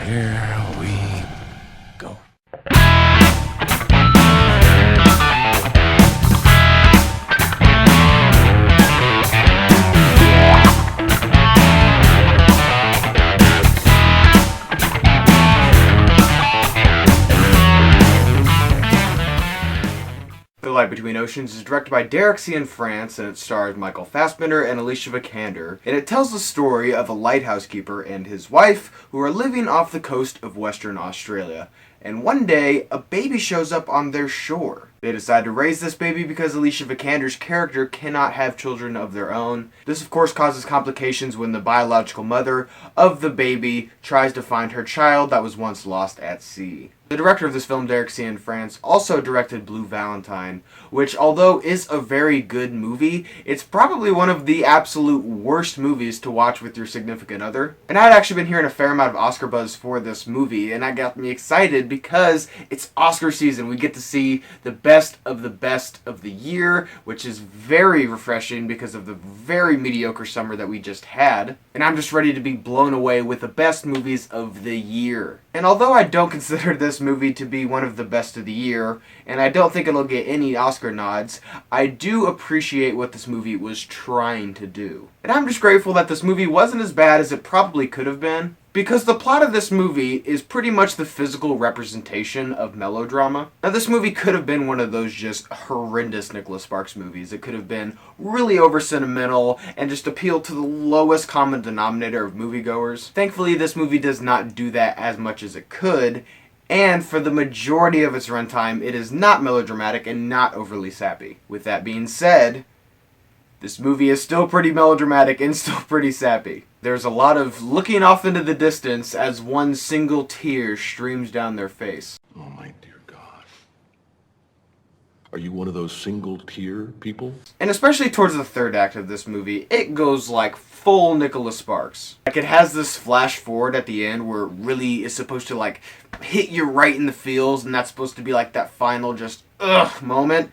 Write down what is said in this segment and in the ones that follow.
Here we go. The Light Between Oceans is directed by Derek Cianfrance, and it stars Michael Fassbender and Alicia Vikander, and it tells the story of a lighthouse keeper and his wife who are living off the coast of Western Australia. And one day, a baby shows up on their shore. They decide to raise this baby because Alicia Vikander's character cannot have children of their own. This of course causes complications when the biological mother of the baby tries to find her child that was once lost at sea. The director of this film, Derek Cianfrance, also directed Blue Valentine, which although is a very good movie, it's probably one of the absolute worst movies to watch with your significant other. And I had actually been hearing a fair amount of Oscar buzz for this movie, and that got me excited because it's Oscar season. We get to see the best of the year, which is very refreshing because of the very mediocre summer that we just had. And I'm just ready to be blown away with the best movies of the year. And although I don't consider this movie to be one of the best of the year, and I don't think it'll get any Oscar nods, I do appreciate what this movie was trying to do. And I'm just grateful that this movie wasn't as bad as it probably could have been, because the plot of this movie is pretty much the physical representation of melodrama. Now this movie could have been one of those just horrendous Nicholas Sparks movies. It could have been really over sentimental and just appealed to the lowest common denominator of moviegoers. Thankfully this movie does not do that as much as it could, and for the majority of its runtime it is not melodramatic and not overly sappy. With that being said, this movie is still pretty melodramatic and still pretty sappy. There's a lot of looking off into the distance as one single tear streams down their face. Oh my dear God. Are you one of those single tear people? And especially towards the third act of this movie, it goes like full Nicholas Sparks. Like it has this flash forward at the end where it really is supposed to like hit you right in the feels, and that's supposed to be like that final just ugh moment.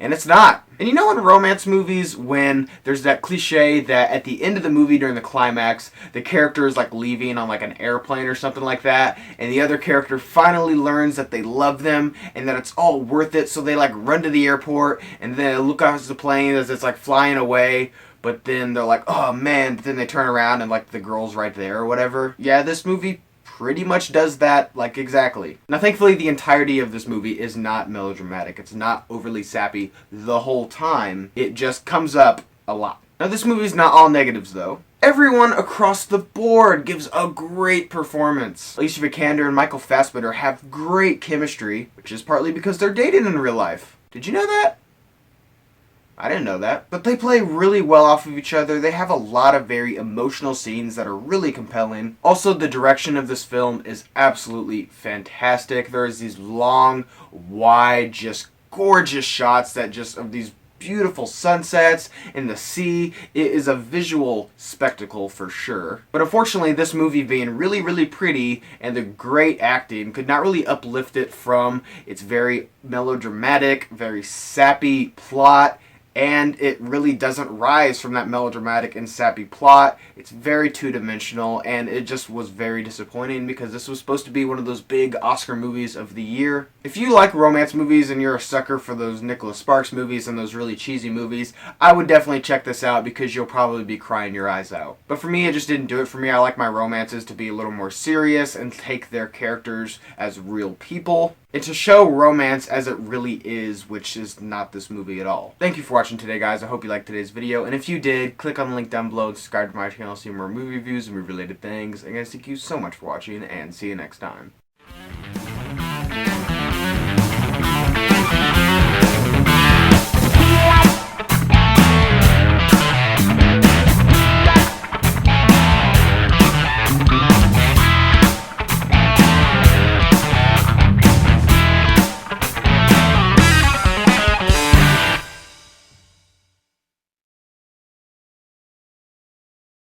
And it's not. And you know in romance movies when there's that cliche that at the end of the movie during the climax, the character is like leaving on like an airplane or something like that, and the other character finally learns that they love them and that it's all worth it, so they like run to the airport and then they look out at the plane as it's like flying away, but then they're like, oh man, but then they turn around and like the girl's right there or whatever. Yeah, this movie pretty much does that, like, exactly. Now, thankfully, the entirety of this movie is not melodramatic. It's not overly sappy the whole time. It just comes up a lot. Now, this movie is not all negatives, though. Everyone across the board gives a great performance. Alicia Vikander and Michael Fassbender have great chemistry, which is partly because they're dating in real life. Did you know that? I didn't know that. But they play really well off of each other. They have a lot of very emotional scenes that are really compelling. Also, the direction of this film is absolutely fantastic. There's these long, wide, just gorgeous shots that just of these beautiful sunsets in the sea. It is a visual spectacle for sure. But unfortunately, this movie being really, really pretty and the great acting could not really uplift it from its very melodramatic, very sappy plot. And it really doesn't rise from that melodramatic and sappy plot. It's very two-dimensional, and it just was very disappointing because this was supposed to be one of those big Oscar movies of the year. If you like romance movies and you're a sucker for those Nicholas Sparks movies and those really cheesy movies, I would definitely check this out because you'll probably be crying your eyes out. But for me, it just didn't do it for me. I like my romances to be a little more serious and take their characters as real people, and to show romance as it really is, which is not this movie at all. Thank you for watching today, guys. I hope you liked today's video, and if you did, click on the link down below and subscribe to my channel to see more movie reviews and movie-related things. And guys, thank you so much for watching, and see you next time.